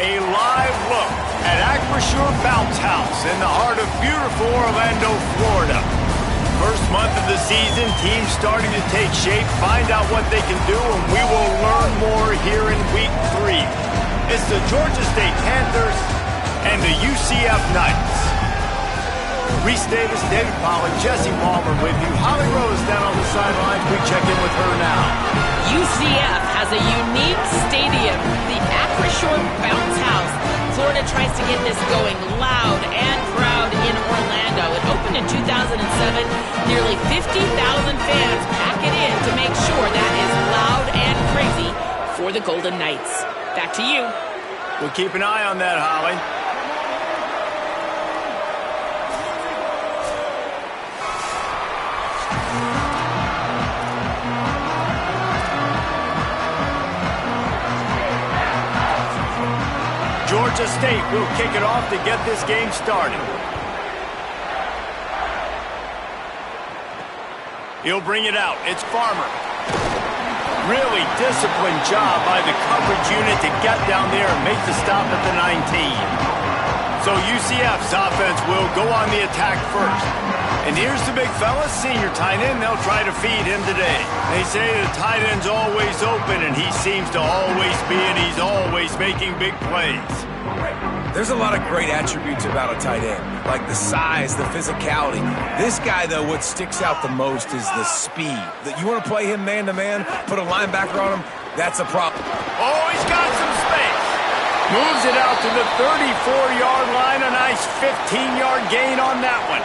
A live look at Acrisure Bounce House in the heart of beautiful Orlando, Florida. First month of the season, teams starting to take shape, find out what they can do, and we will learn more here in Week 3. It's the Georgia State Panthers and the UCF Knights. Reese Davis, David Pollack, Jesse Palmer with you. Holly Rose down on the sidelines. We check in with her now. UCF has a unique stadium, the Acrisure Bounce House. Florida tries to get this going loud and proud in Orlando. It opened in 2007. Nearly 50,000 fans pack it in to make sure that is loud and crazy for the Golden Knights. Back to you. We'll keep an eye on that, Holly. Georgia State will kick it off to get this game started. He'll bring it out. It's Farmer. Really disciplined job by the coverage unit to get down there and make the stop at the 19. So UCF's offense will go on the attack first. And here's the big fella, senior tight end. They'll try to feed him today. They say the tight end's always open, and he seems to always be, and he's always making big plays. There's a lot of great attributes about a tight end, like the size, the physicality. This guy, though, what sticks out the most is the speed. That you want to play him man-to-man, put a linebacker on him, that's a problem. Oh, he's got some space. Moves it out to the 34-yard line. A nice 15-yard gain on that one.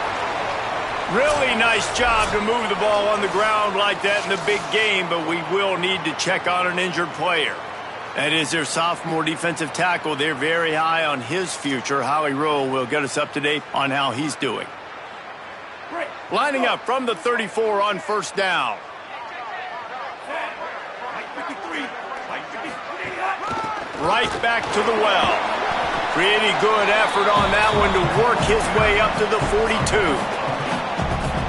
Really nice job to move the ball on the ground like that in the big game, but we will need to check on an injured player. That is their sophomore defensive tackle. They're very high on his future. Howie Rowe will get us up to date on how he's doing. Lining up from the 34 on first down. Right back to the well. Pretty good effort on that one to work his way up to the 42.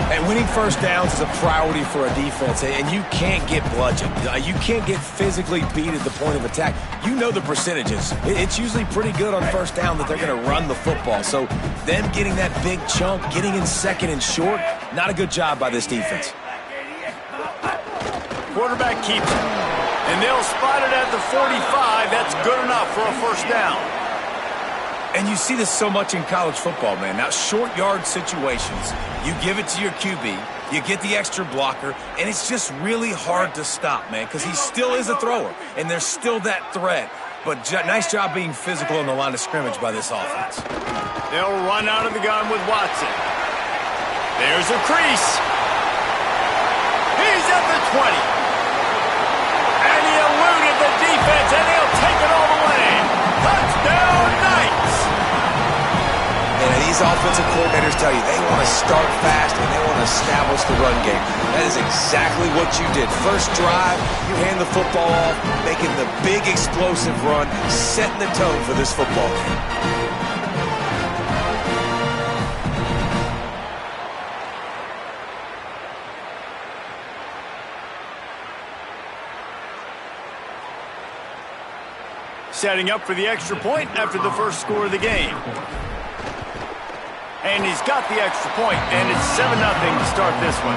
And winning first downs is a priority for a defense, and you can't get bludgeoned. You can't get physically beat at the point of attack. You know the percentages. It's usually pretty good on first down that they're going to run the football. So them getting that big chunk, getting in second and short, not a good job by this defense. Quarterback keeps it, and they'll spot it at the 45. That's good enough for a first down. And you see this so much in college football, man. Now, short yard situations, you give it to your QB, you get the extra blocker, and it's just really hard to stop, man, because he still is a thrower, and there's still that threat. But nice job being physical on the line of scrimmage by this offense. They'll run out of the gun with Watson. There's a crease. He's at the 20. And he eluded the defense, and he'll take it all the way. Touchdown, Knights! And these offensive coordinators tell you they want to start fast and they want to establish the run game. That is exactly what you did. First drive, you hand the football off, making the big explosive run, setting the tone for this football game. Setting up for the extra point after the first score of the game. And he's got the extra point, and it's 7-0 to start this one.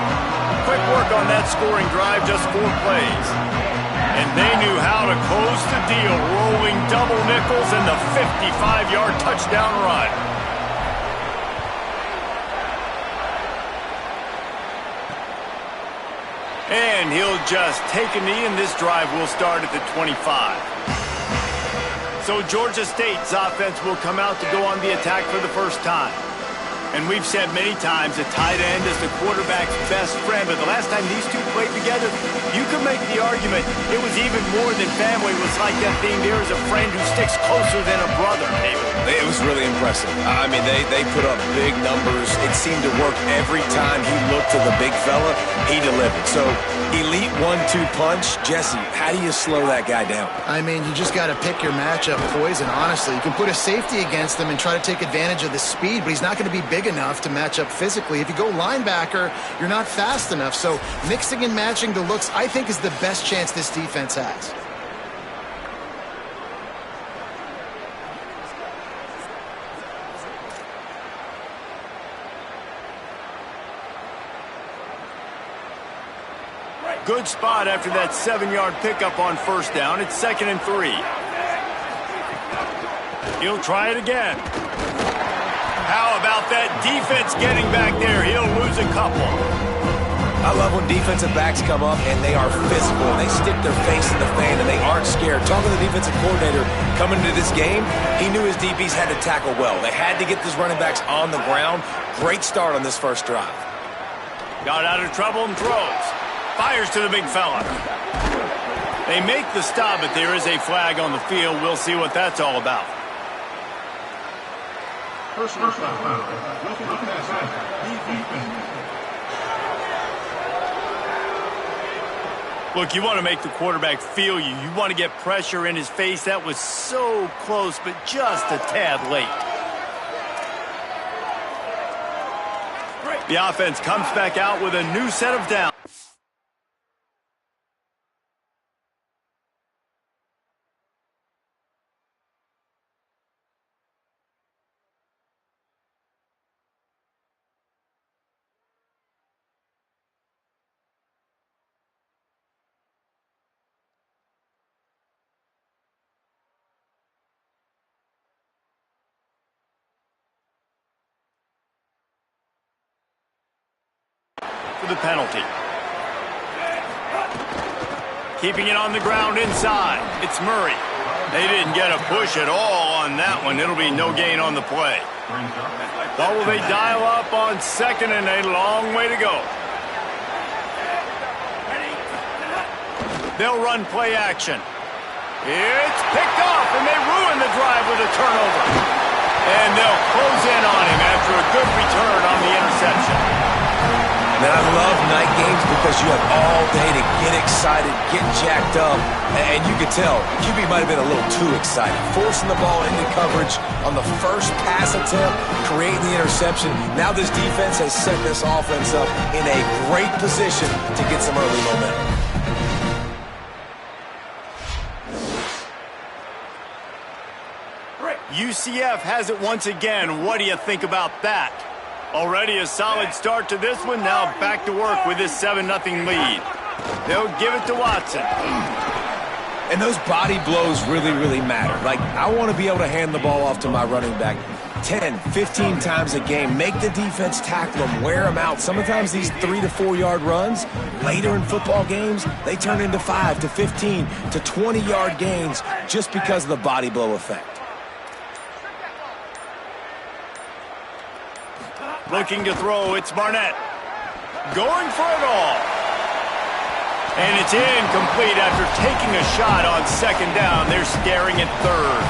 Quick work on that scoring drive, just 4 plays. And they knew how to close the deal, rolling double nickels and the 55-yard touchdown run. And he'll just take a knee, and this drive will start at the 25. So Georgia State's offense will come out to go on the attack for the first time. And we've said many times a tight end is the quarterback's best friend, but the last time these two played together, you could make the argument it was even more than family. It was like that thing, there is a friend who sticks closer than a brother, David. It was really impressive. I mean, they put up big numbers. It seemed to work every time he looked to the big fella, he delivered. So, elite 1-2 punch. Jesse, how do you slow that guy down? I mean, you just got to pick your matchup poison, honestly. You can put a safety against him and try to take advantage of the speed, but he's not going to be big enough to match up physically. If you go linebacker, you're not fast enough. So mixing and matching the looks, I think, is the best chance this defense has. Good spot after that 7-yard pickup on first down. It's 2nd and 3. He'll try it again. How about that defense getting back there? He'll lose a couple. I love when defensive backs come up and they are physical. They stick their face in the fan and they aren't scared. Talking to the defensive coordinator coming into this game, he knew his DBs had to tackle well. They had to get these running backs on the ground. Great start on this first drive. Got out of trouble and throws. Fires to the big fella. They make the stop, but there is a flag on the field. We'll see what that's all about. Personal foul. Look, you want to make the quarterback feel you. You want to get pressure in his face. That was so close, but just a tad late. The offense comes back out with a new set of downs. For the penalty. Keeping it on the ground inside. It's Murray. They didn't get a push at all on that one. It'll be no gain on the play. What will they dial up on 2nd and a long way to go? They'll run play action. It's picked off, and they ruin the drive with a turnover. And they'll close in on him after a good return on the interception. And I love night games because you have all day to get excited, get jacked up, and you can tell QB might have been a little too excited. Forcing the ball into coverage on the first pass attempt, creating the interception. Now this defense has set this offense up in a great position to get some early momentum. UCF has it once again. What do you think about that? Already a solid start to this one. Now back to work with this 7-0 lead. They'll give it to Watson. And those body blows really, really matter. Like, I want to be able to hand the ball off to my running back 10, 15 times a game. Make the defense tackle them, wear them out. Sometimes these 3 to 4 yard runs, later in football games, they turn into 5 to 15 to 20 yard gains just because of the body blow effect. Looking to throw, it's Barnett. Going for it all. And it's incomplete after taking a shot on 2nd down. They're staring at 3rd.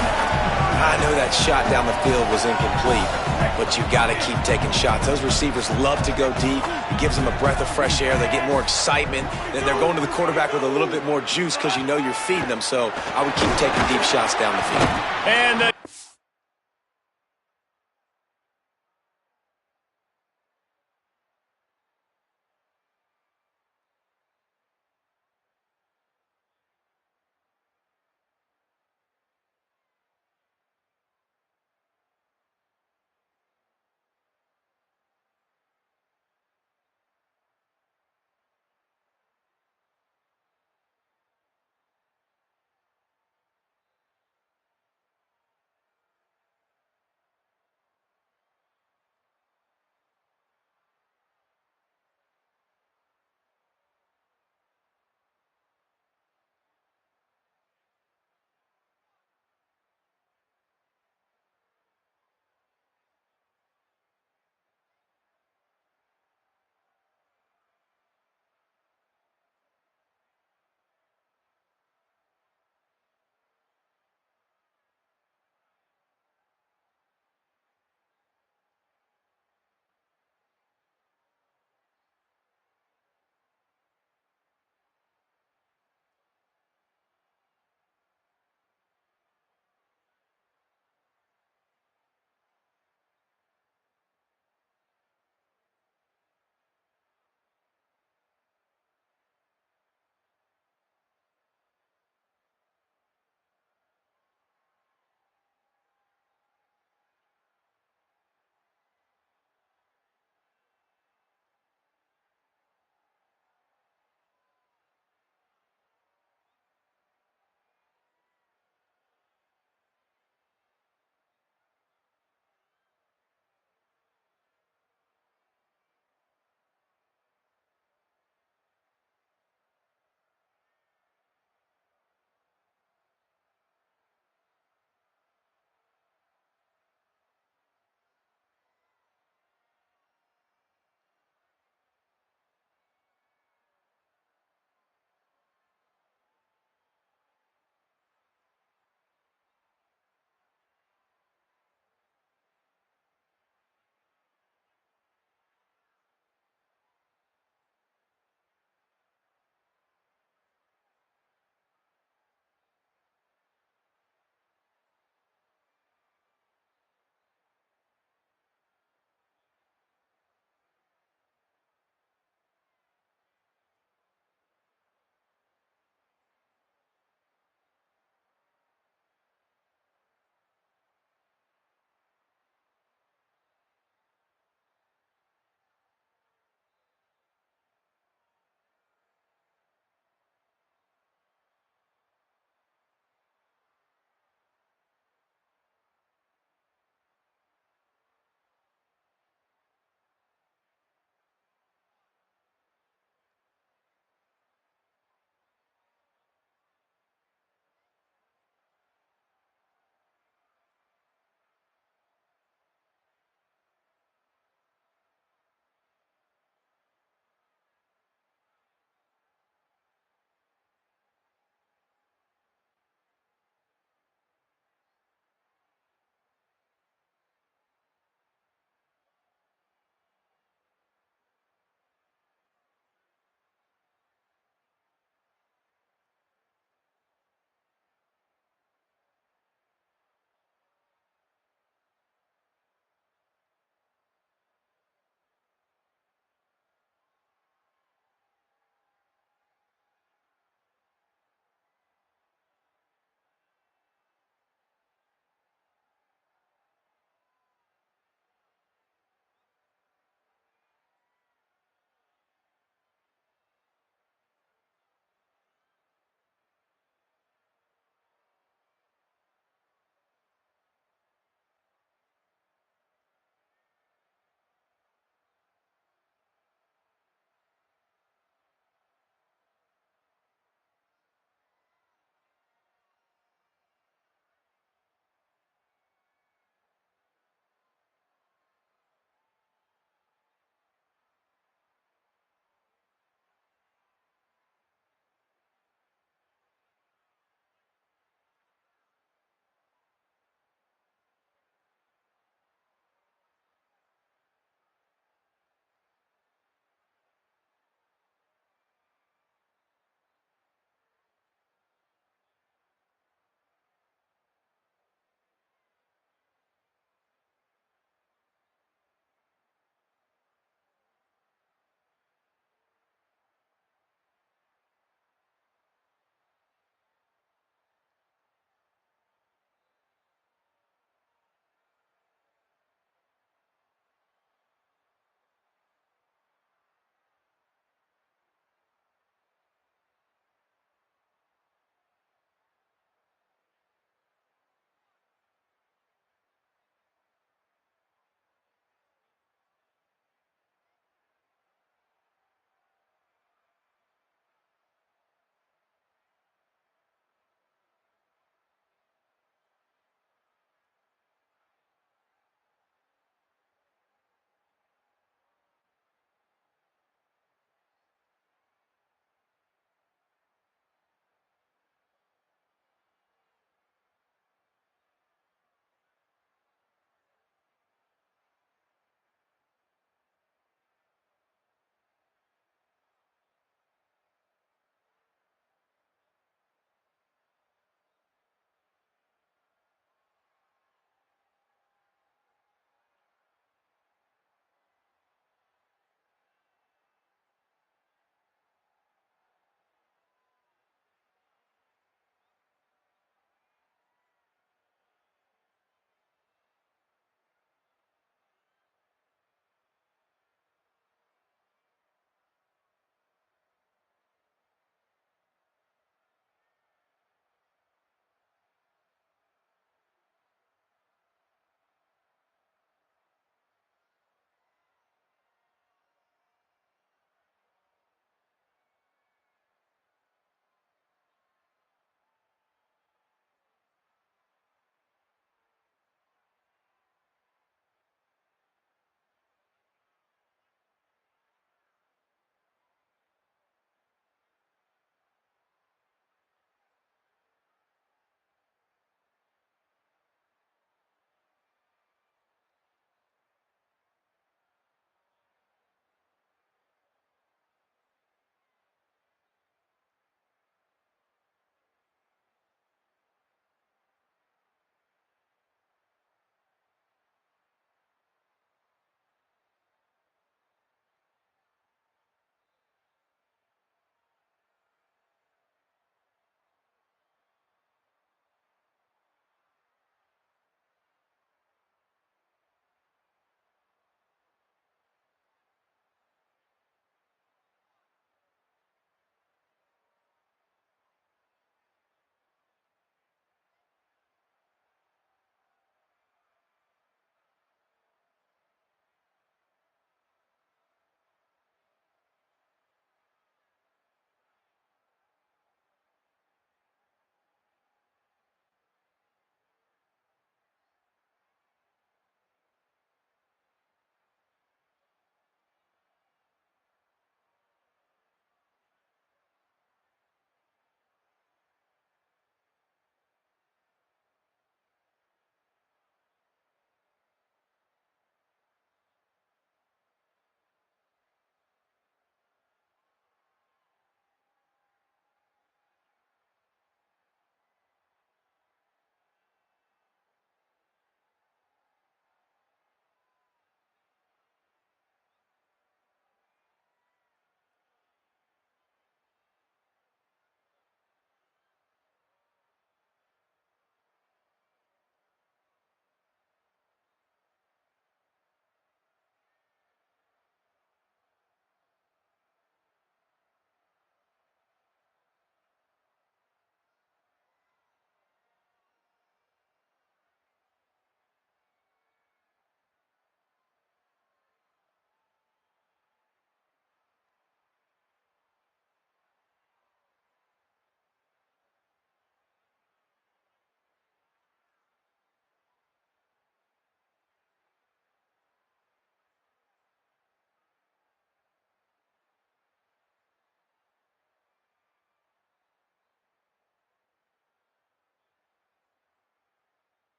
I know that shot down the field was incomplete, but you got to keep taking shots. Those receivers love to go deep. It gives them a breath of fresh air. They get more excitement. They're going to the quarterback with a little bit more juice because you know you're feeding them. So I would keep taking deep shots down the field. And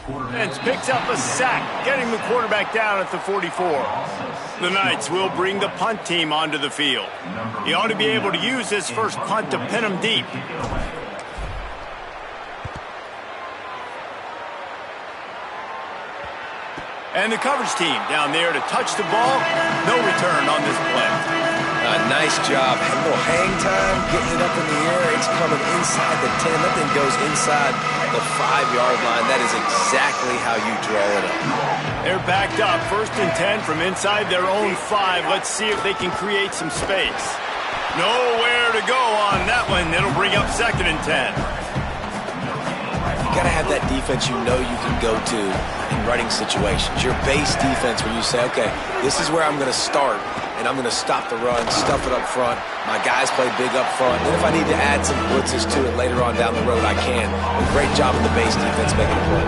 And picks up a sack, getting the quarterback down at the 44. The Knights will bring the punt team onto the field. He ought to be able to use this first punt to pin him deep. And the coverage team down there to touch the ball. No return on this play. Nice job. A little hang time, getting it up in the air. It's coming inside the 10. That thing goes inside the 5-yard line. That is exactly how you draw it up. They're backed up. 1st and 10 from inside their own 5. Let's see if they can create some space. Nowhere to go on that one. It'll bring up 2nd and 10. You got to have that defense you know you can go to in running situations. Your base defense where you say, okay, this is where I'm going to start, and I'm going to stop the run, stuff it up front. My guys play big up front. And if I need to add some blitzes to it later on down the road, I can. A great job of the base defense making a play.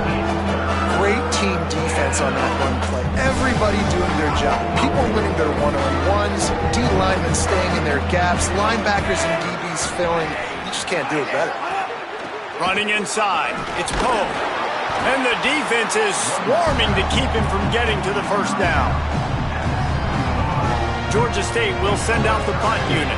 Great team defense on that run play. Everybody doing their job. People winning their one-on-ones, D linemen staying in their gaps, linebackers and DBs filling. You just can't do it better. Running inside, it's Poe. And the defense is swarming to keep him from getting to the first down. Georgia State will send out the punt unit.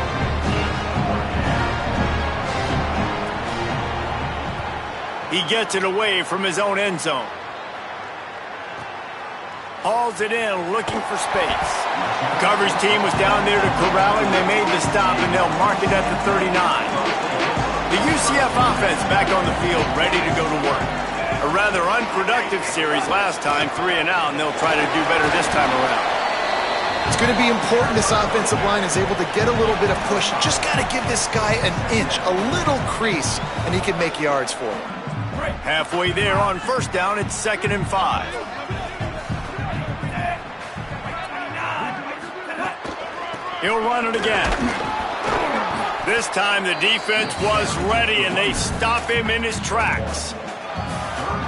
He gets it away from his own end zone. Hauls it in, looking for space. Coverage team was down there to corral him. They made the stop, and they'll mark it at the 39. The UCF offense back on the field, ready to go to work. A rather unproductive series last time, 3 and out, and they'll try to do better this time around. It's going to be important this offensive line is able to get a little bit of push. Just got to give this guy an inch, a little crease, and he can make yards for him. Halfway there on 1st down, it's 2nd and 5. He'll run it again. This time the defense was ready, and they stop him in his tracks.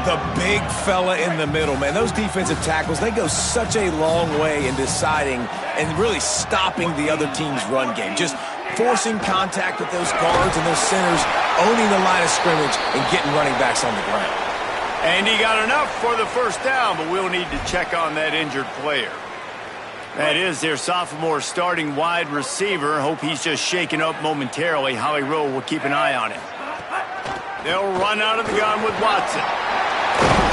The big fella in the middle, man. Those defensive tackles, they go such a long way in deciding and really stopping the other team's run game. Just forcing contact with those guards and those centers, owning the line of scrimmage, and getting running backs on the ground. And he got enough for the first down, but we'll need to check on that injured player. That is their sophomore starting wide receiver. Hope he's just shaken up momentarily. Howie Rowe will keep an eye on him. They'll run out of the gun with Watson.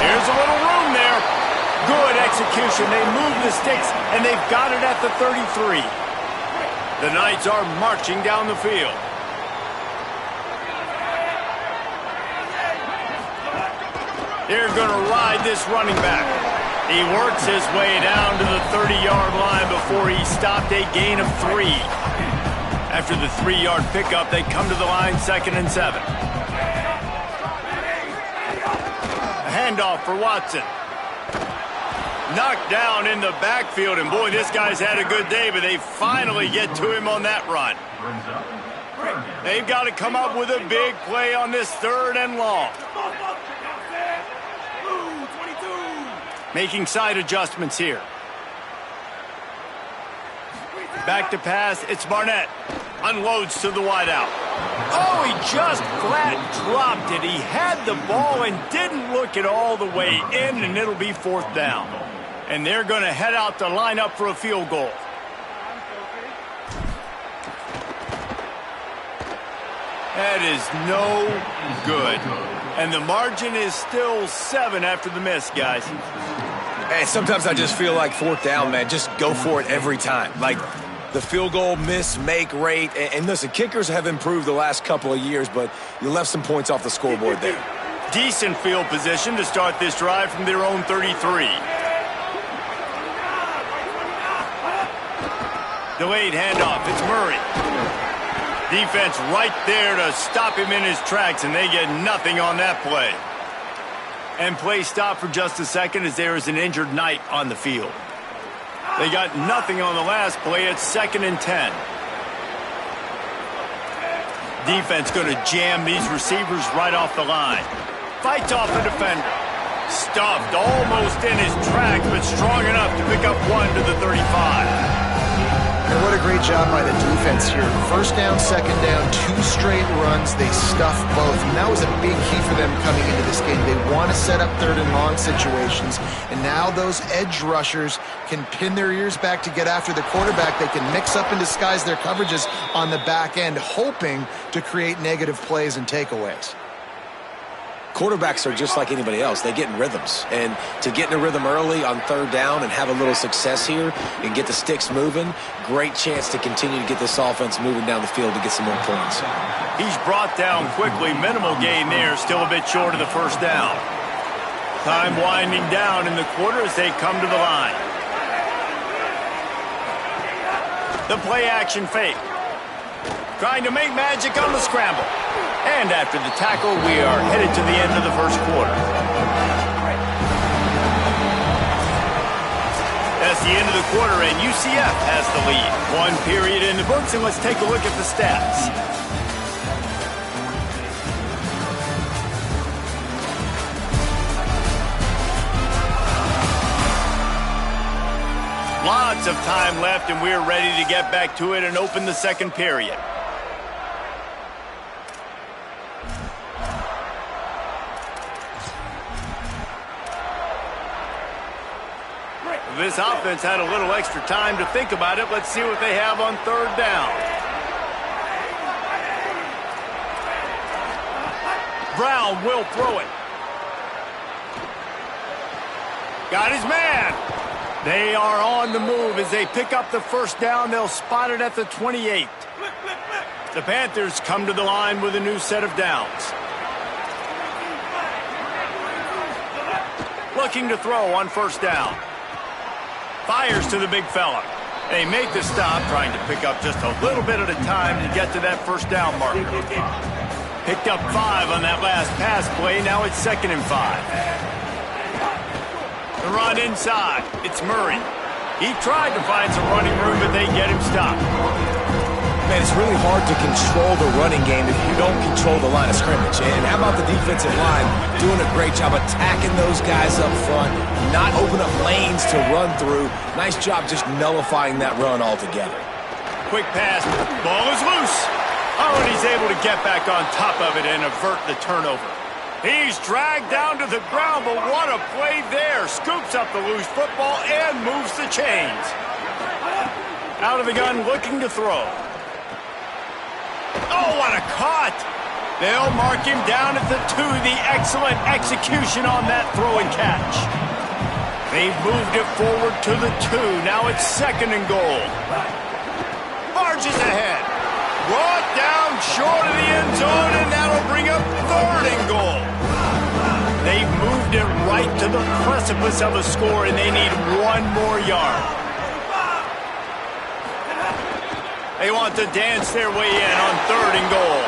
There's a little room there. Good execution. They move the sticks, and they've got it at the 33. The Knights are marching down the field. They're going to ride this running back. He works his way down to the 30-yard line before he stopped, a gain of 3. After the 3-yard pickup, they come to the line, 2nd and 7. A handoff for Watson. Knocked down in the backfield, and boy, this guy's had a good day, but they finally get to him on that run. They've got to come up with a big play on this 3rd and long. Making side adjustments here. Back to pass, it's Barnett. Unloads to the wideout. Oh, he just flat dropped it. He had the ball and didn't look it all the way in, and it'll be 4th down. And they're going to head out to line up for a field goal. That is no good. And the margin is still 7 after the miss, guys. Hey, sometimes I just feel like 4th down, man. Just go for it every time. Like the field goal miss-make rate. And listen, kickers have improved the last couple of years, but you left some points off the scoreboard there. Decent field position to start this drive from their own 33. Delayed handoff. It's Murray. Defense right there to stop him in his tracks, and they get nothing on that play. And play stopped for just a second as there is an injured Knight on the field. They got nothing on the last play. It's 2nd and 10. Defense going to jam these receivers right off the line. Fights off the defender. Stuffed almost in his tracks, but strong enough to pick up 1 to the 35. And what a great job by the defense here. First down, second down, 2 straight runs. They stuffed both. And that was a big key for them coming into this game. They want to set up third and long situations. And now those edge rushers can pin their ears back to get after the quarterback. They can mix up and disguise their coverages on the back end, hoping to create negative plays and takeaways. Quarterbacks are just like anybody else. They get in rhythms. And to get in a rhythm early on third down and have a little success here and get the sticks moving, great chance to continue to get this offense moving down the field to get some more points. He's brought down quickly. Minimal gain there. Still a bit short of the first down. Time winding down in the quarter as they come to the line. The play action fake. Trying to make magic on the scramble. And after the tackle, we are headed to the end of the first quarter. That's the end of the quarter, and UCF has the lead. 1 period in the books, and let's take a look at the stats. Lots of time left, and we're ready to get back to it and open the second period. This offense had a little extra time to think about it. Let's see what they have on third down. Brown will throw it. Got his man. They are on the move as they pick up the first down. They'll spot it at the 28. The Panthers come to the line with a new set of downs. Looking to throw on first down. Fires to the big fella. They make the stop, trying to pick up just a little bit at a time to get to that first down marker. Picked up 5 on that last pass play. Now it's 2nd and 5. The run inside. It's Murray. He tried to find some running room, but they get him stopped. Man, it's really hard to control the running game if you don't control the line of scrimmage. And how about the defensive line doing a great job attacking those guys up front, not open up lanes to run through. Nice job just nullifying that run altogether. Quick pass. Ball is loose. Oh, and he's able to get back on top of it and avert the turnover. He's dragged down to the ground, but what a play there. Scoops up the loose football and moves the chains. Out of the gun, looking to throw. Oh, what a cut! They'll mark him down at the 2. The excellent execution on that throw and catch. They've moved it forward to the 2. Now it's 2nd and goal. Marches ahead. Brought down short of the end zone, and that'll bring up 3rd and goal. They've moved it right to the precipice of a score, and they need 1 more yard. They want to dance their way in on 3rd and goal.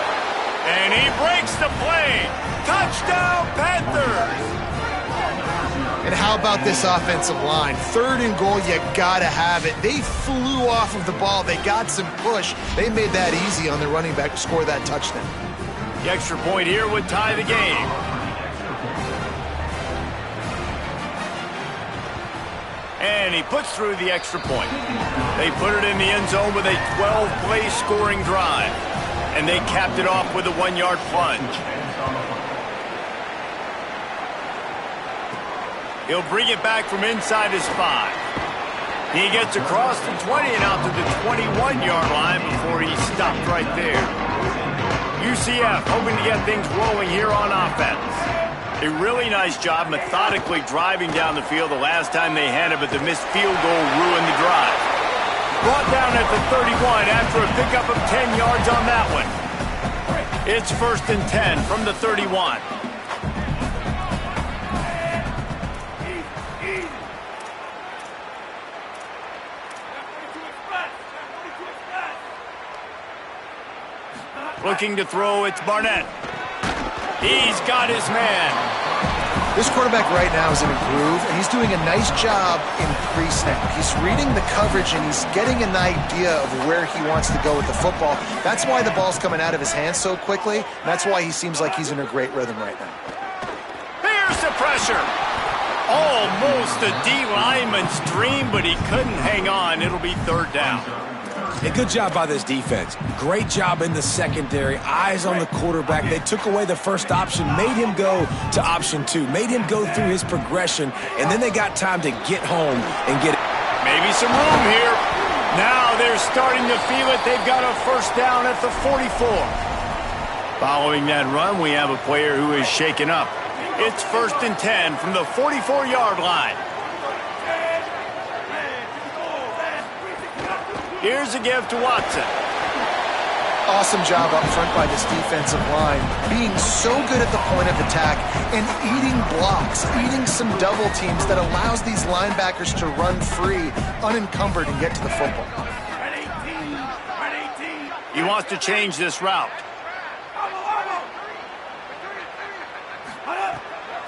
And he breaks the play. Touchdown, Panthers! And how about this offensive line? 3rd and goal, you gotta have it. They flew off of the ball. They got some push. They made that easy on their running back to score that touchdown. The extra point here would tie the game. And he puts through the extra point. They put it in the end zone with a 12-play scoring drive. And they capped it off with a 1-yard plunge. He'll bring it back from inside his 5. He gets across the 20 and out to the 21-yard line before he's stopped right there. UCF hoping to get things rolling here on offense. A really nice job methodically driving down the field the last time they had it, but the missed field goal ruined the drive. Brought down at the 31 after a pickup of 10 yards on that one. It's 1st and 10 from the 31. Looking to throw, it's Barnett. He's got his man. This quarterback right now is in a groove, and he's doing a nice job in pre-snap. He's reading the coverage, and he's getting an idea of where he wants to go with the football. That's why the ball's coming out of his hands so quickly, and that's why he seems like he's in a great rhythm right now. Here's the pressure. Almost a D lineman's dream, but he couldn't hang on. It'll be 3rd down. A good job by this defense. Great job in the secondary. Eyes on the quarterback. They took away the first option, made him go to option 2, made him go through his progression, and then they got time to get home and get it. Maybe some room here. Now they're starting to feel it. They've got a first down at the 44. Following that run, we have a player who is shaken up. It's 1st and 10 from the 44-yard line. Here's a give to Watson. Awesome job up front by this defensive line, being so good at the point of attack and eating blocks, eating some double teams that allows these linebackers to run free, unencumbered, and get to the football. He wants to change this route.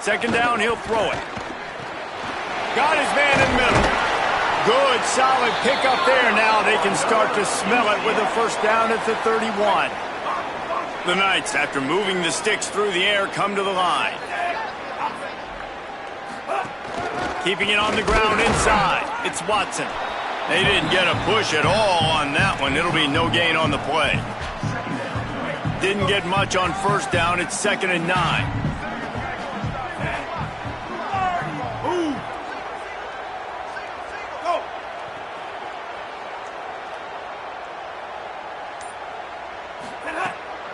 2nd down, he'll throw it. Got his man in the middle. Good, solid pick up there. Now they can start to smell it with a first down at the 31. The Knights, after moving the sticks through the air, come to the line. Keeping it on the ground inside. It's Watson. They didn't get a push at all on that one. It'll be no gain on the play. Didn't get much on first down. It's 2nd and 9.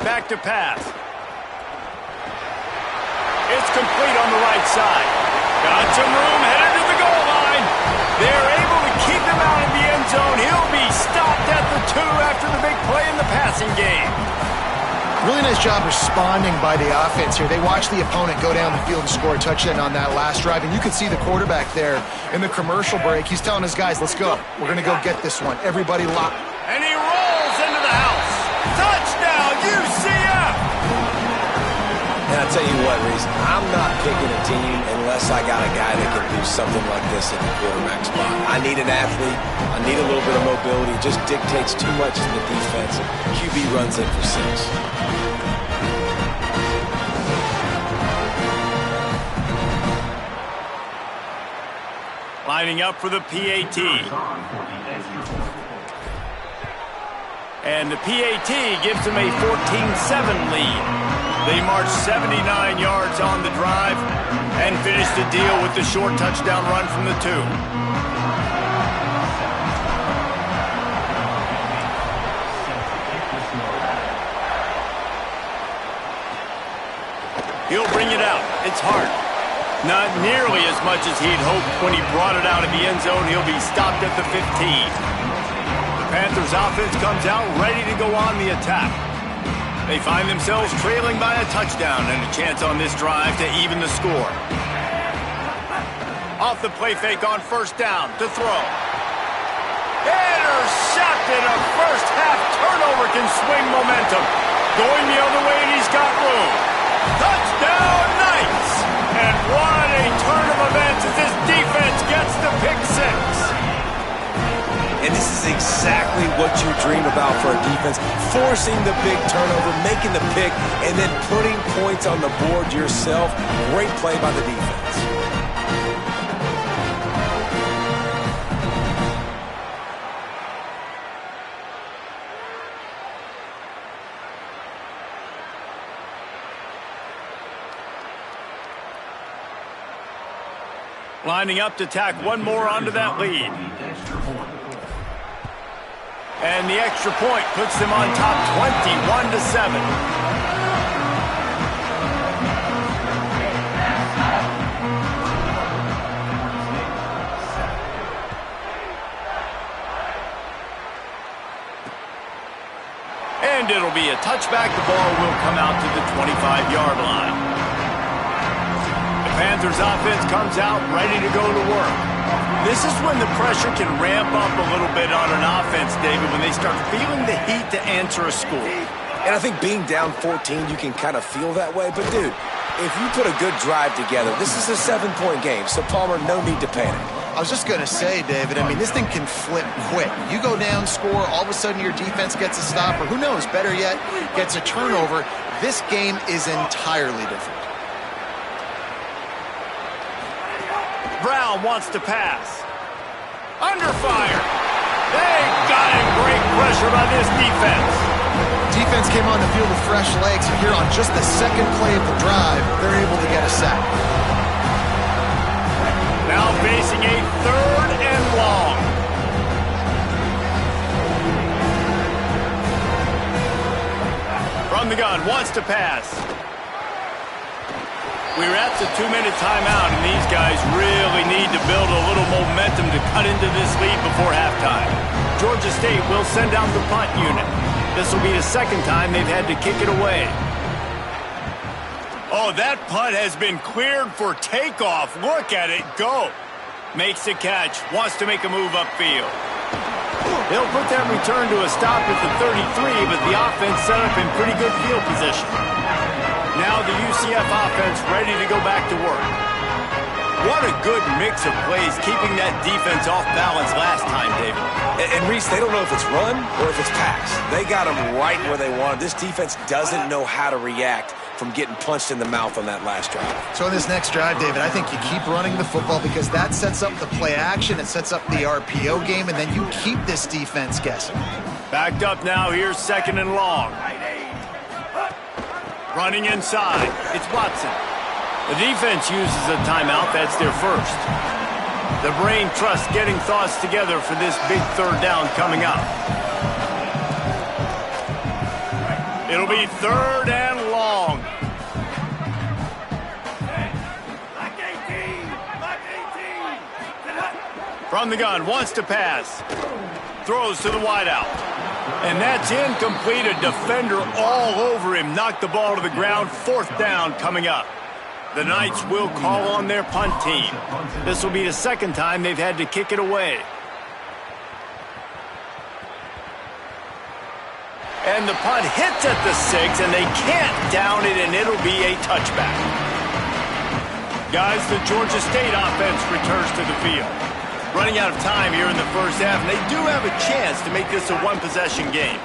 Back to pass. It's complete on the right side. Got some room, headed to the goal line. They're able to keep him out of the end zone. He'll be stopped at the 2 after the big play in the passing game. Really nice job responding by the offense here. They watched the opponent go down the field and score a touchdown on that last drive, and you could see the quarterback there in the commercial break. He's telling his guys, let's go. We're going to go get this one. Everybody lock. And he rolls into the house. Touchdown, UCF! And I tell you what, Reese, I'm not picking a team unless I got a guy that can do something like this at the quarterback spot. I need an athlete. I need a little bit of mobility. It just dictates too much in the defense. QB runs in for 6. Lining up for the PAT. And the PAT gives them a 14-7 lead. They marched 79 yards on the drive and finished the deal with the short touchdown run from the 2. He'll bring it out. It's hard. Not nearly as much as he'd hoped when he brought it out of the end zone. He'll be stopped at the 15. The Panthers offense comes out ready to go on the attack. They find themselves trailing by a touchdown and a chance on this drive to even the score. Off the play fake on first down to throw. Intercepted. A first half turnover can swing momentum. Going the other way and he's got room. Touchdown Knights! And what a turn of events as this defense gets the pick 6. And this is exactly what you dream about for a defense. Forcing the big turnover, making the pick, and then putting points on the board yourself. Great play by the defense. Lining up to tack one more onto that lead. And the extra point puts them on top 21-7. And it'll be a touchback. The ball will come out to the 25-yard line. The Panthers offense comes out ready to go to work. This is when the pressure can ramp up a little bit on an offense, David, when they start feeling the heat to answer a score. And I think being down 14, you can kind of feel that way. But, dude, if you put a good drive together, this is a 7-point game. So, Palmer, no need to panic. I was just going to say, David, I mean, this thing can flip quick. You go down, score, all of a sudden your defense gets a stop, or who knows, better yet, gets a turnover. This game is entirely different. Brown wants to pass. Under fire. They got him. Great pressure by this defense. Defense came on the field with fresh legs, and here on just the second play of the drive, they're able to get a sack. Now facing a 3rd and long. From the gun, wants to pass. We're at the 2-minute timeout, and these guys really need to build a little momentum to cut into this lead before halftime. Georgia State will send out the punt unit. This will be the second time they've had to kick it away. Oh, that punt has been cleared for takeoff. Look at it go. Makes the catch. Wants to make a move upfield. They'll put that return to a stop at the 33, but the offense set up in pretty good field position. Now the UCF offense ready to go back to work. What a good mix of plays, keeping that defense off balance last time, David. And Reese, they don't know if it's run or if it's pass. They got them right where they want them. This defense doesn't know how to react from getting punched in the mouth on that last drive. So in this next drive, David, I think you keep running the football because that sets up the play action, it sets up the RPO game, and then you keep this defense guessing. Backed up now, here's 2nd and long. Running inside, it's Watson. The defense uses a timeout, that's their first. The brain trust getting thoughts together for this big 3rd down coming up. It'll be 3rd and long. From the gun, wants to pass. Throws to the wideout. And that's incomplete. A defender all over him. Knocked the ball to the ground. 4th down coming up. The Knights will call on their punt team. This will be the second time they've had to kick it away. And the punt hits at the 6, and they can't down it, and it'll be a touchback. Guys, the Georgia State offense returns to the field. Running out of time here in the first half, and they do have a chance to make this a one-possession game.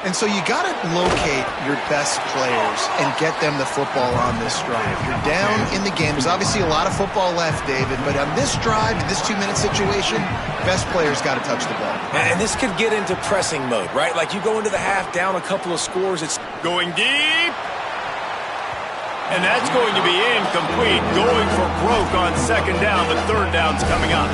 And so you got to locate your best players and get them the football on this drive. You're down in the game. There's obviously a lot of football left, David, but on this drive, in this 2-minute situation, best players got to touch the ball. And this could get into pressing mode, right? Like you go into the half down a couple of scores. It's going deep. And that's going to be incomplete. Going for broke on 2nd down, but 3rd down's coming up.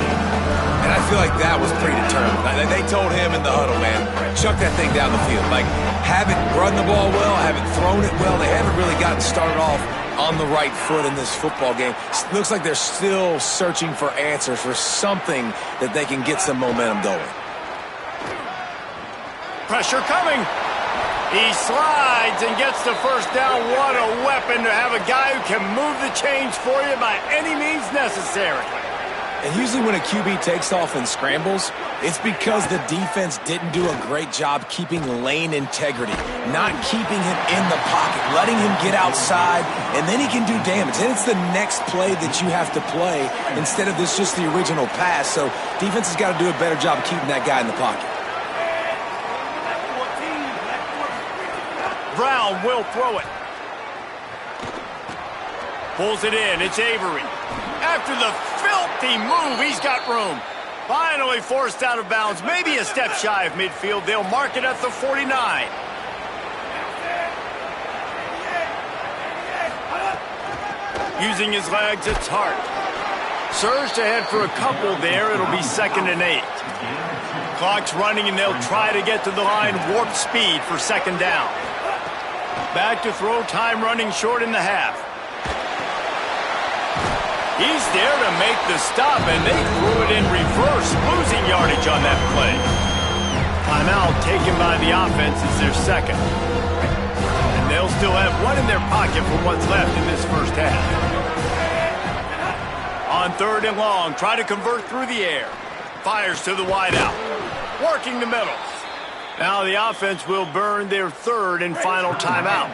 And I feel like that was predetermined. They told him in the huddle, man, chuck that thing down the field. Like, haven't run the ball well, haven't thrown it well. They haven't really gotten started off on the right foot in this football game. Looks like they're still searching for answers, for something that they can get some momentum going. Pressure coming. He slides and gets the 1st down. What a weapon to have a guy who can move the chains for you by any means necessary. And usually when a QB takes off and scrambles, it's because the defense didn't do a great job keeping lane integrity, not keeping him in the pocket, letting him get outside, and then he can do damage. And it's the next play that you have to play instead of this just the original pass. So defense has got to do a better job of keeping that guy in the pocket. Brown will throw it. Pulls it in. It's Avery. After the filthy move, he's got room. Finally forced out of bounds. Maybe a step shy of midfield. They'll mark it at the 49. Using his legs, it's Hart. Surged ahead for a couple there. It'll be 2nd and 8. Clock's running, and they'll try to get to the line. Warp speed for 2nd down. Back to throw. Time running short in the half. He's there to make the stop, and they threw it in reverse, losing yardage on that play. Timeout taken by the offense is their 2nd. And they'll still have one in their pocket for what's left in this first half. On 3rd and long, try to convert through the air. Fires to the wideout. Working the middle. Now the offense will burn their 3rd and final timeout.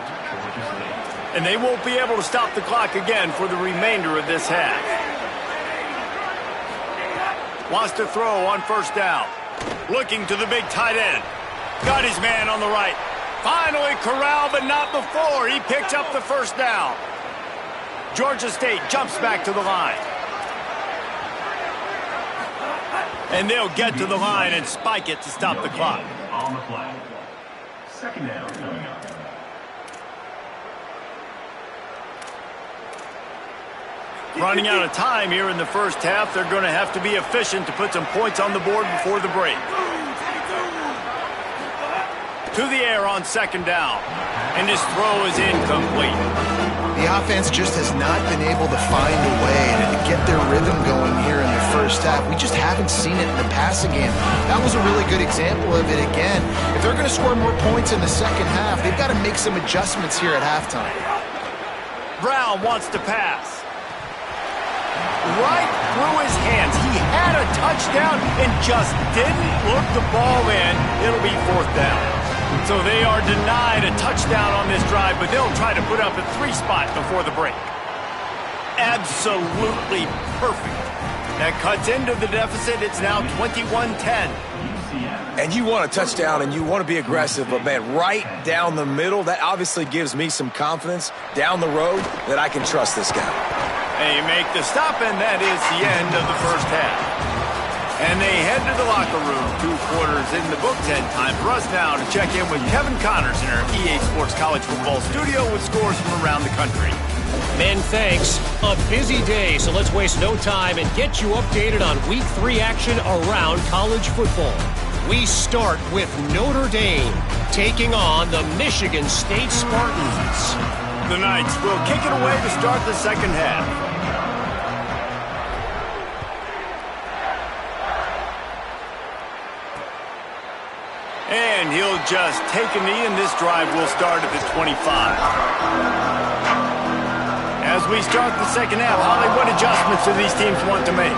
And they won't be able to stop the clock again for the remainder of this half. Wants to throw on 1st down. Looking to the big tight end. Got his man on the right. Finally corralled, but not before. He picks up the 1st down. Georgia State jumps back to the line. And they'll get to the line and spike it to stop the clock. on the play. Second down coming up. Running out of time here in the first half. They're going to have to be efficient to put some points on the board before the break. To the air on second down. And his throw is incomplete. The offense just has not been able to find a way to get their rhythm going here in the first half. We just haven't seen it in the passing game. That was a really good example of it again. If they're going to score more points in the second half, they've got to make some adjustments here at halftime. Brown wants to pass. Right through his hands. He had a touchdown and just didn't look the ball in. It'll be fourth down. So they are denied a touchdown on this drive, but they'll try to put up a 3-spot before the break. Absolutely perfect. That cuts into the deficit. It's now 21-10. And you want a touchdown and you want to be aggressive, but man, right down the middle, that obviously gives me some confidence down the road that I can trust this guy. They make the stop, and that is the end of the first half. And they head to the locker room. 2 quarters in the books, and time for us now to check in with Kevin Connors in our EA Sports College Football studio with scores from around the country. Men, thanks. A busy day, so let's waste no time and get you updated on Week 3 action around college football. We start with Notre Dame taking on the Michigan State Spartans. The Knights will kick it away to start the second half. And he'll just take a knee, and this drive will start at the 25. As we start the second half, Holly, what adjustments do these teams want to make?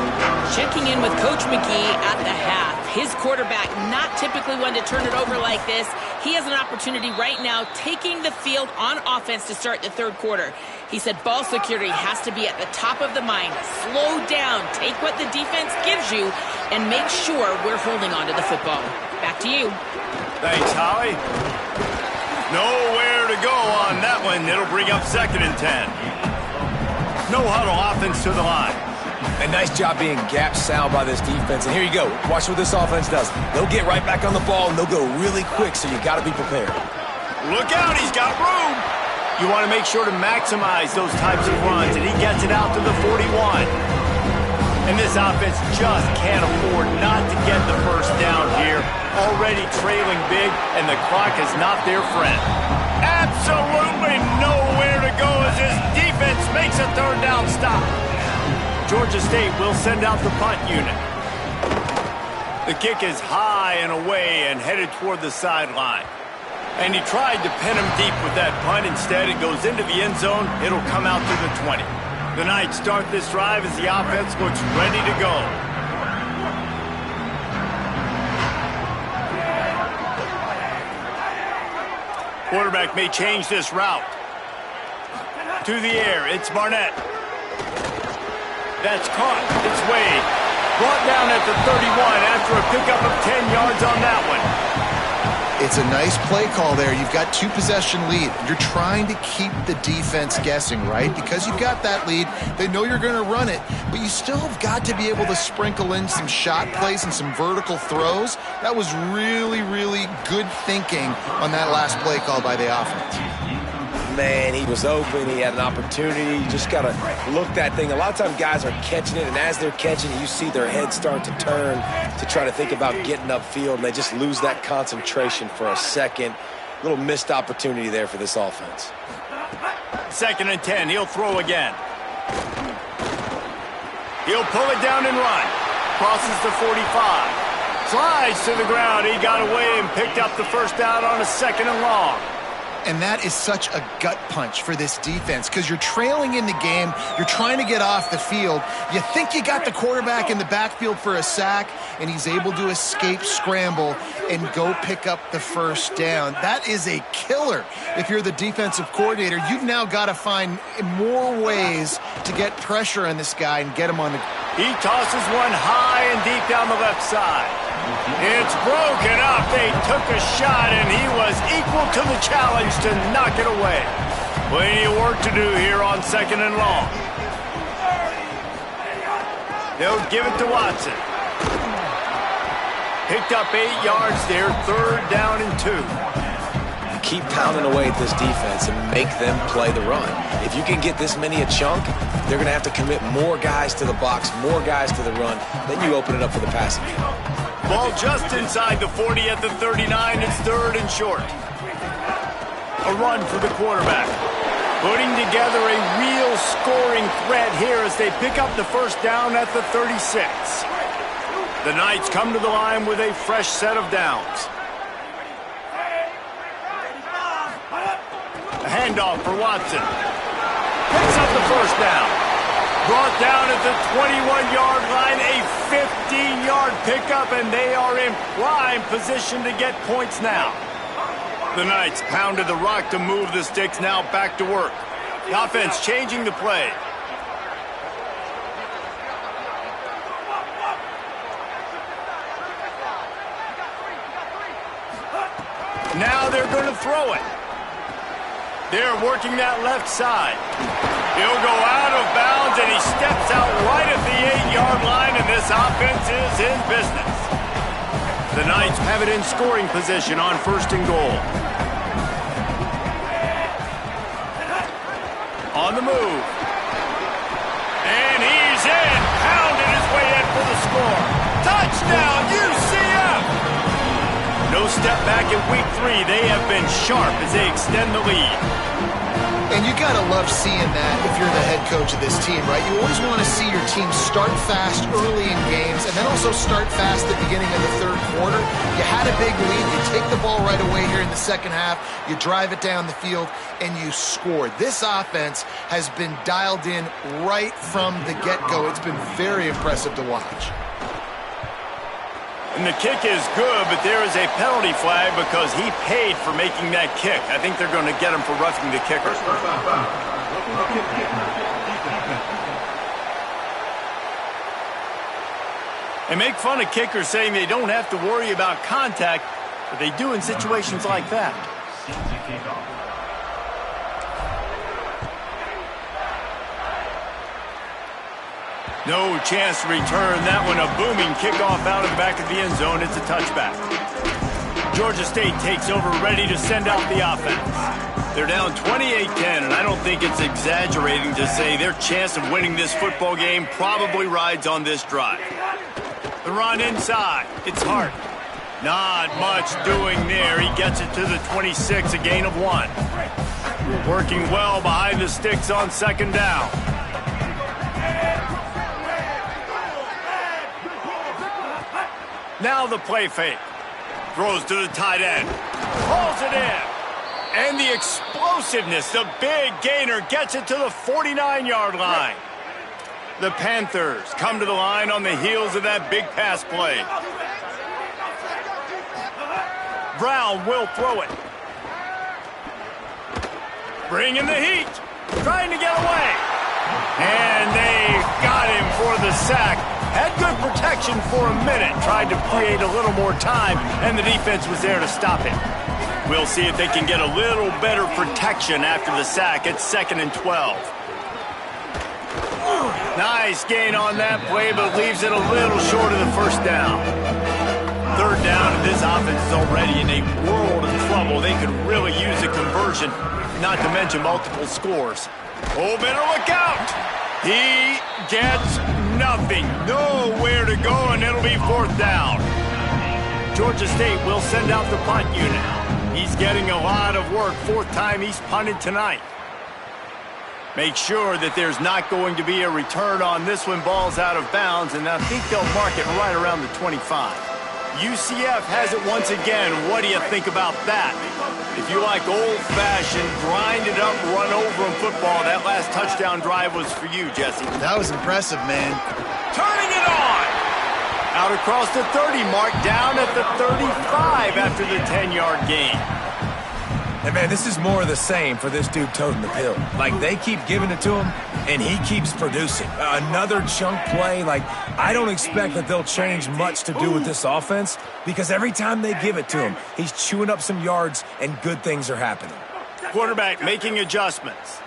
Checking in with Coach McGee at the half. His quarterback, not typically one to turn it over like this. He has an opportunity right now taking the field on offense to start the third quarter. He said ball security has to be at the top of the mind. Slow down, take what the defense gives you, and make sure we're holding on to the football. Back to you. Thanks, Holly. Nowhere to go on that one. It'll bring up 2nd and 10. No huddle offense to the line. A nice job being gap sound by this defense. And here you go. Watch what this offense does. They'll get right back on the ball, and they'll go really quick, so you got to be prepared. Look out, he's got room. You want to make sure to maximize those types of runs, and he gets it out to the 41. And this offense just can't afford not to get the first down here. Already trailing big, and the clock is not their friend. Absolutely nowhere to go as this defense makes a third down stop. Georgia State will send out the punt unit. The kick is high and away and headed toward the sideline. And he tried to pin him deep with that punt. Instead, it goes into the end zone. It'll come out to the 20. The Knights start this drive as the offense looks ready to go. Quarterback may change this route. To the air, it's Barnett. That's caught. It's Wade. Brought down at the 31 after a pickup of 10 yards on that one. It's a nice play call there. You've got 2-possession lead. You're trying to keep the defense guessing, right? Because you've got that lead. They know you're going to run it, but you still have got to be able to sprinkle in some shot plays and some vertical throws. That was really, really good thinking on that last play call by the offense. Man, he was open. He had an opportunity. You just got to look that thing. A lot of times guys are catching it, and as they're catching it, you see their heads start to turn to try to think about getting upfield, and they just lose that concentration for a second. A little missed opportunity there for this offense. 2nd and 10. He'll throw again. He'll pull it down and run. Crosses the 45. Slides to the ground. He got away and picked up the first down on a 2nd and long. And that is such a gut punch for this defense because you're trailing in the game. You're trying to get off the field. You think you got the quarterback in the backfield for a sack, and he's able to escape scramble and go pick up the first down. That is a killer. If you're the defensive coordinator, you've now got to find more ways to get pressure on this guy and get him on the... He tosses one high and deep down the left side. It's broken up. They took a shot, and he was equal to the challenge to knock it away. Plenty of work to do here on 2nd and long. They'll give it to Watson. Picked up 8 yards there, 3rd down and 2. Keep pounding away at this defense and make them play the run. If you can get this many a chunk, they're going to have to commit more guys to the box, more guys to the run. Then you open it up for the passing game. Ball just inside the 40 at the 39. It's 3rd and short. A run for the quarterback. Putting together a real scoring threat here as they pick up the 1st down at the 36. The Knights come to the line with a fresh set of downs. A handoff for Watson. Picks up the 1st down. Brought down at the 21-yard line, a 15-yard pickup, and they are in prime position to get points now. The Knights pounded the rock to move the sticks, now back to work. The offense changing the play. Now they're going to throw it. They're working that left side. He'll go out of bounds, and he steps out right at the 8-yard line, and this offense is in business. The Knights have it in scoring position on 1st and goal. On the move. And he's in. Pounded his way in for the score. Touchdown, UCF! No step back in week 3. They have been sharp as they extend the lead. And you got to love seeing that if you're the head coach of this team, right? You always want to see your team start fast early in games and then also start fast at the beginning of the 3rd quarter. You had a big lead. You take the ball right away here in the 2nd half. You drive it down the field, and you score. This offense has been dialed in right from the get-go. It's been very impressive to watch. And the kick is good, but there is a penalty flag because he paid for making that kick. I think they're going to get him for roughing the kicker. They make fun of kickers saying they don't have to worry about contact, but they do in situations like that. No chance to return that one. A booming kickoff out of the back of the end zone. It's a touchback. Georgia State takes over, ready to send out the offense. They're down 28-10, and I don't think it's exaggerating to say their chance of winning this football game probably rides on this drive. The run inside. It's Hart. Not much doing there. He gets it to the 26, a gain of 1. Working well behind the sticks on 2nd down. Now the play fake. Throws to the tight end. Pulls it in. And the explosiveness, the big gainer, gets it to the 49-yard line. The Panthers come to the line on the heels of that big pass play. Brown will throw it. Bringing the heat. Trying to get away. And they got him for the sack. Had good protection for a minute. Tried to create a little more time, and the defense was there to stop it. We'll see if they can get a little better protection after the sack. It's 2nd and 12. Nice gain on that play, but leaves it a little short of the 1st down. 3rd down, and this offense is already in a world of trouble. They could really use a conversion, not to mention multiple scores. Oh, better look out! He gets nothing. Nowhere to go, and it'll be 4th down. Georgia State will send out the punt unit. He's getting a lot of work. 4th time he's punted tonight. Make sure that there's not going to be a return on this one. Ball's out of bounds, and I think they'll mark it right around the 25. UCF has it once again. What do you think about that? If you like old-fashioned, grind-it-up, run-over-'em football, that last touchdown drive was for you, Jesse. That was impressive, man. Turning it on! Out across the 30 mark, down at the 35 after the 10-yard gain. And, man, this is more of the same for this dude toting the pill. Like, they keep giving it to him, and he keeps producing. Another chunk play. Like, I don't expect that they'll change much to do with this offense because every time they give it to him, he's chewing up some yards, and good things are happening. Quarterback making adjustments.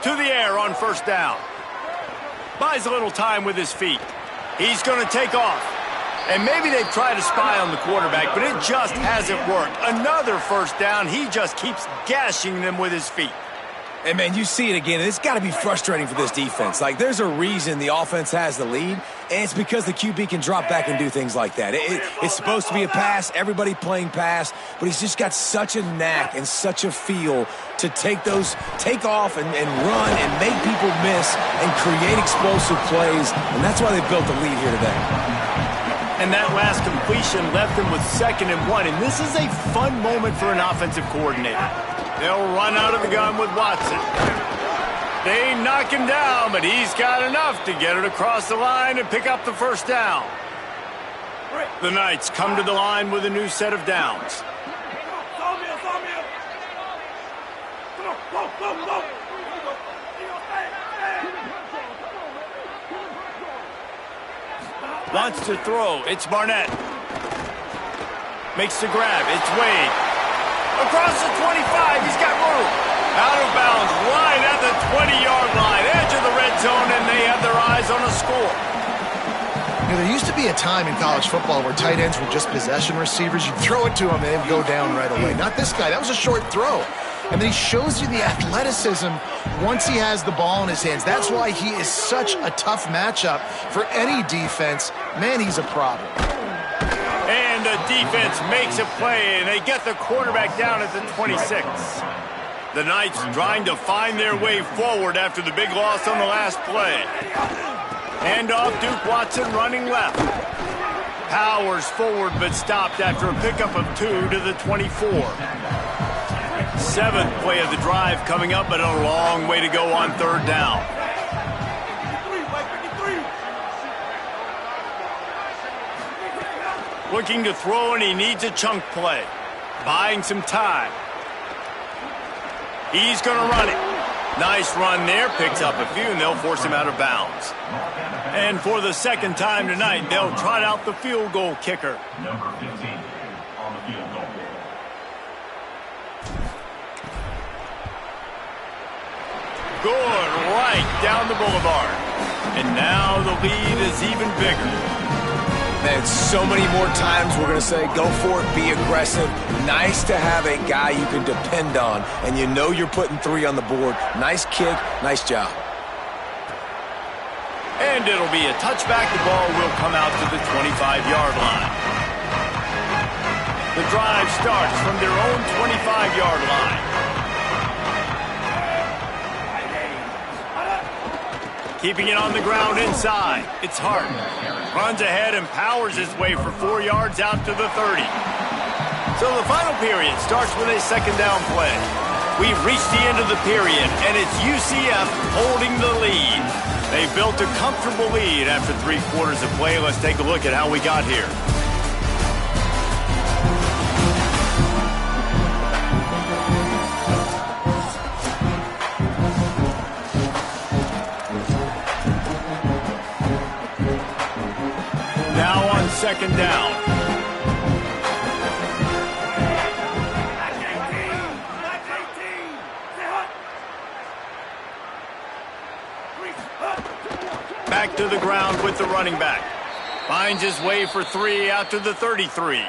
To the air on 1st down. Buys a little time with his feet. He's going to take off. And maybe they've tried to spy on the quarterback, but it just hasn't worked. Another first down. He just keeps gashing them with his feet. And, man, you see it again, and it's got to be frustrating for this defense. Like, there's a reason the offense has the lead, and it's because the QB can drop back and do things like that. It's supposed to be a pass, everybody playing pass, but he's just got such a knack and such a feel to take off and run and make people miss and create explosive plays, and that's why they built the lead here today. And that last completion left them with 2nd and 1, and this is a fun moment for an offensive coordinator. They'll run out of the gun with Watson. They knock him down, but he's got enough to get it across the line and pick up the first down. The Knights come to the line with a new set of downs. Wants to throw. It's Barnett. Makes the grab. It's Wade. Across the 25. He's got room. Out of bounds. Right at the 20-yard line. Edge of the red zone, and they have their eyes on a score. You know, there used to be a time in college football where tight ends were just possession receivers. You'd throw it to them, and they'd go down right away. Not this guy. That was a short throw. And then he shows you the athleticism once he has the ball in his hands. That's why he is such a tough matchup for any defense. Man, he's a problem. And the defense makes a play, and they get the quarterback down at the 26. The Knights trying to find their way forward after the big loss on the last play. Hand off, Duke Watson running left. Powers forward, but stopped after a pickup of 2 to the 24. 7th play of the drive coming up, but a long way to go on 3rd down. Looking to throw, and he needs a chunk play. Buying some time. He's going to run it. Nice run there. Picks up a few, and they'll force him out of bounds. And for the 2nd time tonight, they'll trot out the field goal kicker. Number 15 on the field goal. Good, right down the boulevard. And now the lead is even bigger. Man, so many more times we're going to say, go for it, be aggressive. Nice to have a guy you can depend on, and you know you're putting 3 on the board. Nice kick, nice job. And it'll be a touchback. The ball will come out to the 25-yard line. The drive starts from their own 25-yard line. Keeping it on the ground inside. It's Hart. Runs ahead and powers his way for 4 yards out to the 30. So the final period starts with a 2nd down play. We've reached the end of the period, and it's UCF holding the lead. They built a comfortable lead after 3 quarters of play. Let's take a look at how we got here. Now on 2nd down. Back to the ground with the running back. Finds his way for 3 out to the 33.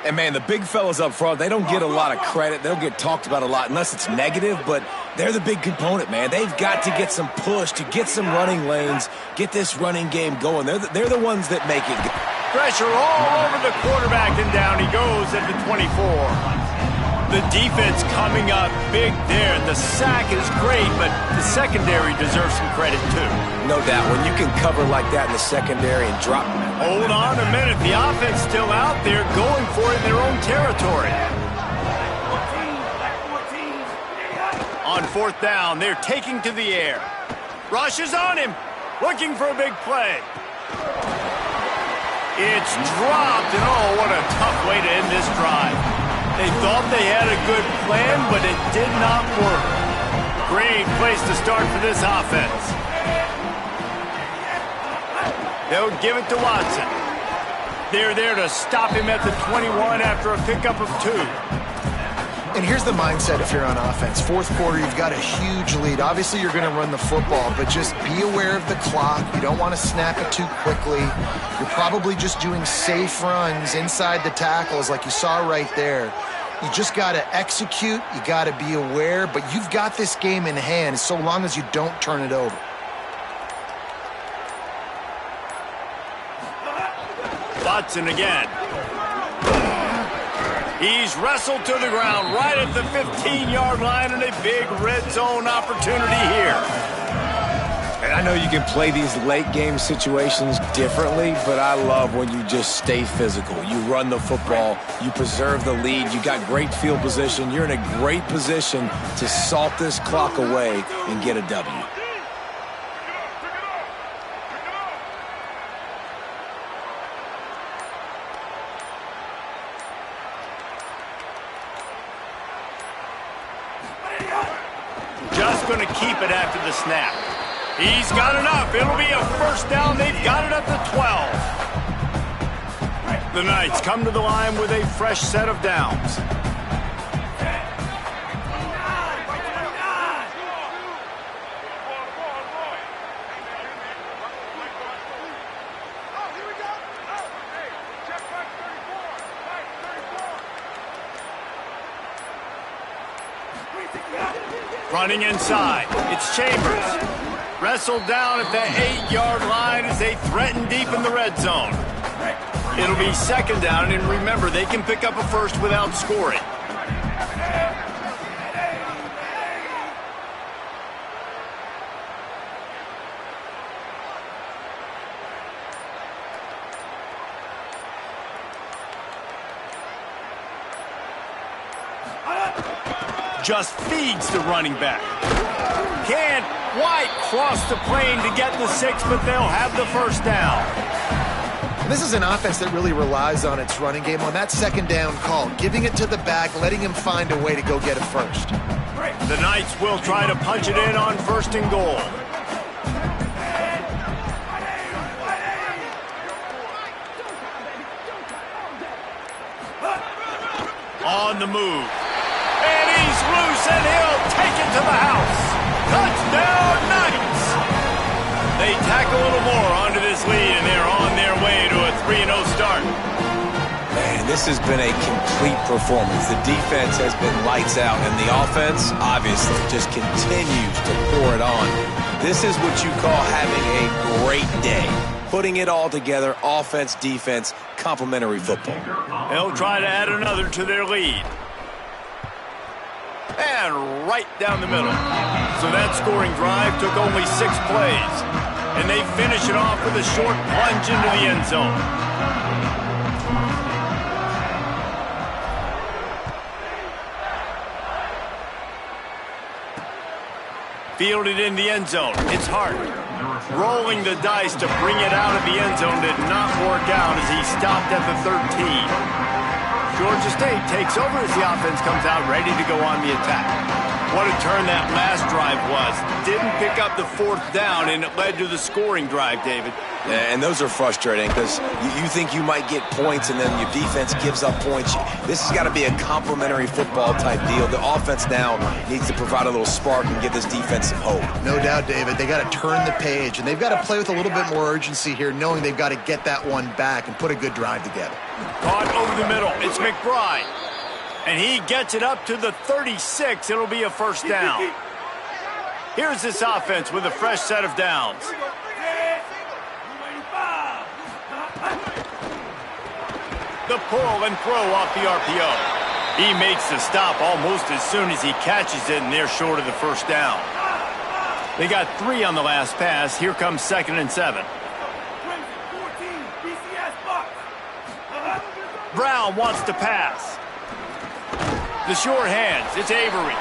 And, man, the big fellas up front, they don't get a lot of credit. They don't get talked about a lot unless it's negative, but they're the big component, man. They've got to get some push, to get some running lanes, get this running game going. They're the ones that make it. Pressure all over the quarterback, and down he goes at the 24. The defense coming up big there. The sack is great, but the secondary deserves some credit, too. No doubt. When you can cover like that in the secondary and drop. Hold on a minute. The offense still out there going for it in their own territory. On 4th down, they're taking to the air. Rush is on him. Looking for a big play. It's dropped, and oh, what a tough way to end this drive. They thought they had a good plan, but it did not work. Great place to start for this offense. They'll give it to Watson. They're there to stop him at the 21 after a pickup of 2. And here's the mindset if you're on offense. Fourth quarter, you've got a huge lead. Obviously, you're going to run the football, but just be aware of the clock. You don't want to snap it too quickly. You're probably just doing safe runs inside the tackles like you saw right there. You just got to execute. You got to be aware, but you've got this game in hand so long as you don't turn it over. Watson again. He's wrestled to the ground right at the 15-yard line and a big red zone opportunity here. And I know you can play these late-game situations differently, but I love when you just stay physical. You run the football. You preserve the lead. You got great field position. You're in a great position to salt this clock away and get a W. Just going to keep it after the snap. He's got enough. It'll be a first down. They've got it up to 12. The Knights come to the line with a fresh set of downs. Running inside, it's Chambers. Wrestled down at the 8-yard line as they threaten deep in the red zone. It'll be second down, and remember, they can pick up a first without scoring. Just feeds the running back. Can't quite cross the plane to get the 6, but they'll have the first down. This is an offense that really relies on its running game on that second down call, giving it to the back, letting him find a way to go get it first. The Knights will try to punch it in on first and goal. On the move. And he's loose, and he'll take it to the house. Touchdown, Knights! They tack a little more onto this lead, and they're on their way to a 3-0 start. Man, this has been a complete performance. The defense has been lights out, and the offense, obviously, just continues to pour it on. This is what you call having a great day. Putting it all together, offense, defense, complementary football. They'll try to add another to their lead. And right down the middle. So that scoring drive took only 6 plays. And they finish it off with a short plunge into the end zone. Fielded in the end zone. It's Hart. Rolling the dice to bring it out of the end zone did not work out as he stopped at the 13. Georgia State takes over as the offense comes out ready to go on the attack. What a turn that last drive was. Didn't pick up the 4th down, and it led to the scoring drive, David. Yeah, and those are frustrating because you think you might get points and then your defense gives up points. This has got to be a complementary football type deal. The offense now needs to provide a little spark and give this defense some hope. No doubt, David. They got to turn the page, and they've got to play with a little bit more urgency here, knowing they've got to get that one back and put a good drive together. Caught over the middle. It's McBride. And he gets it up to the 36. It'll be a first down. Here's this offense with a fresh set of downs. The pull and throw off the RPO. He makes the stop almost as soon as he catches it, and they're short of the first down. They got 3 on the last pass. Here comes 2nd and 7. Brown wants to pass. The short hands, it's Avery.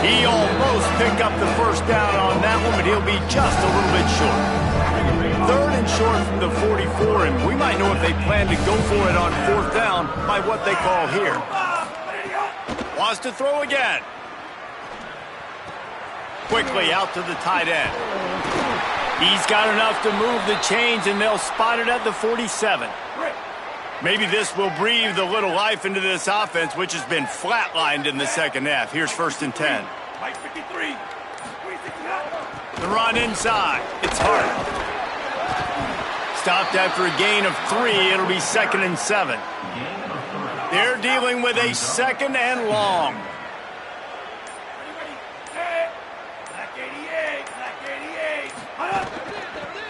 He almost picked up the first down on that one, but he'll be just a little bit short. 3rd and short from the 44, and we might know if they plan to go for it on 4th down by what they call here. Wants to throw again. Quickly out to the tight end. He's got enough to move the chains, and they'll spot it at the 47. Maybe this will breathe a little life into this offense, which has been flatlined in the second half. Here's 1st and 10. The run inside. It's Hart. Stopped after a gain of 3. It'll be 2nd and 7. They're dealing with a 2nd and long.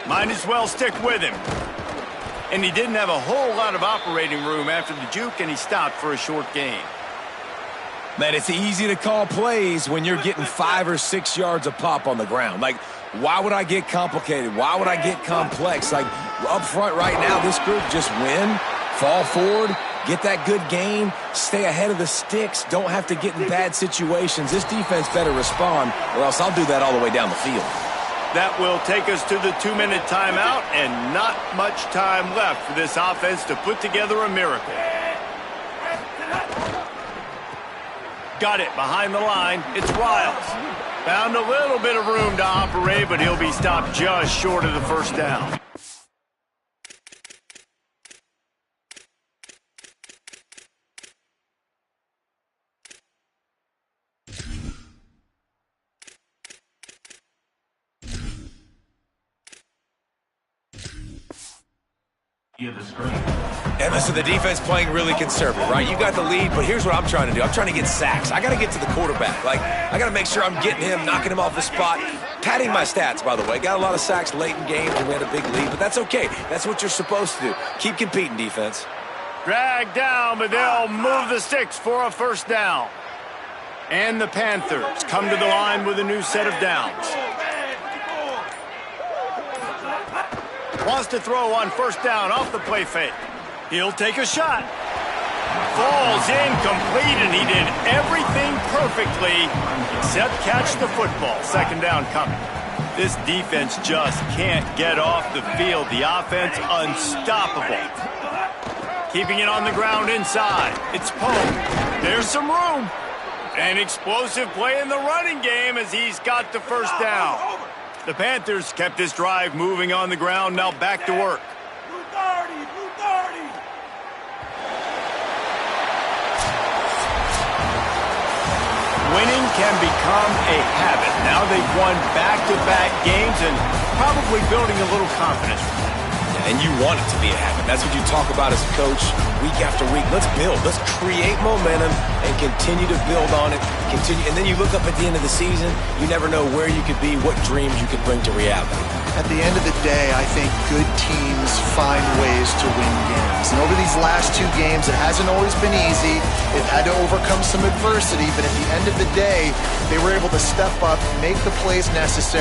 Might as well stick with him. And he didn't have a whole lot of operating room after the juke, and he stopped for a short gain. Man, it's easy to call plays when you're getting 5 or 6 yards a pop on the ground. Like, why would I get complicated? Why would I get complex? Like, up front right now, this group just win, fall forward, get that good gain, stay ahead of the sticks, don't have to get in bad situations. This defense better respond, or else I'll do that all the way down the field. That will take us to the 2-minute timeout, and not much time left for this offense to put together a miracle. Got it behind the line. It's Riles. Found a little bit of room to operate, but he'll be stopped just short of the 1st down. And listen, the defense playing really conservative, right? You got the lead, but here's what I'm trying to do. I'm trying to get sacks. I got to get to the quarterback. Like, I got to make sure I'm getting him, knocking him off the spot. Padding my stats, by the way. Got a lot of sacks late in games when we had a big lead, but that's okay. That's what you're supposed to do. Keep competing, defense. Drag down, but they'll move the sticks for a 1st down. And the Panthers come to the line with a new set of downs. Wants to throw on 1st down off the play fake. He'll take a shot. Falls incomplete, and he did everything perfectly except catch the football. 2nd down coming. This defense just can't get off the field. The offense unstoppable. Keeping it on the ground inside. It's Poe. There's some room. An explosive play in the running game as he's got the 1st down. The Panthers kept this drive moving on the ground, now back to work. Winning can become a habit. Now they've won back-to-back games and probably building a little confidence from that. And you want it to be a habit. That's what you talk about as a coach week after week. Let's build. Let's create momentum and continue to build on it. And then you look up at the end of the season, you never know where you could be, what dreams you could bring to reality. At the end of the day, I think good teams find ways to win games. And over these last 2 games, it hasn't always been easy. They've had to overcome some adversity, but at the end of the day, they were able to step up, make the plays necessary.